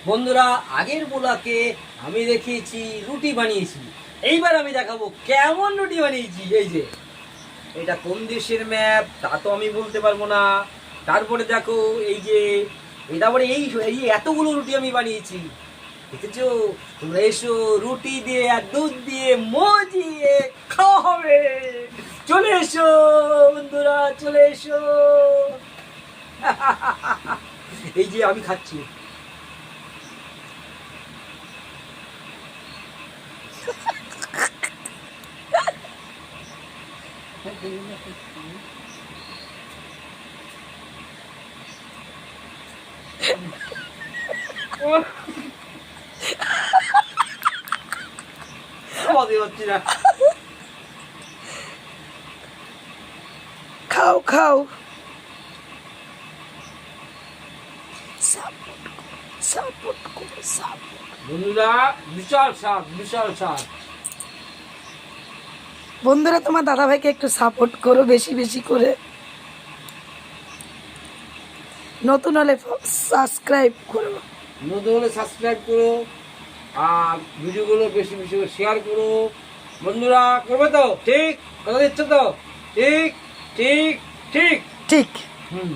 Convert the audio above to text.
বন্ধুরা, আগের ব্লগে আমি দেখিয়েছি রুটি বানিয়েছি। এইবার আমি দেখাবো কেমন রুটি বানিয়েছি। এই যে এটা কোন দেশের ম্যাপ তা তো আমি বলতে পারবো না। তারপরে দেখো এই যে তারপরে এই এই এতগুলো রুটি আমি বানিয়েছি, দেখেছো? তোমরা এসো, রুটি দিয়ে আর দুধ দিয়ে মজিয়ে খাওয়া হবে। চলে এসো বন্ধুরা, চলে এসো। এই যে আমি খাচ্ছি। খাও খাও। বন্ধুরা, বিশাল স্বাদ, বিশাল স্বাদ। বন্ধুরা, তোমার দাদা ভাইকে একটু সাপোর্ট করো বেশি বেশি করে। নতুন হলে সাবস্ক্রাইব করো। নতুন হলে সাবস্ক্রাইব করো আর ভিডিওগুলো বেশি বেশি করে শেয়ার করো। বন্ধুরা, করবে তো? ঠিক কথা দিচ্ছ তো? ঠিক ঠিক ঠিক ঠিক। হুম।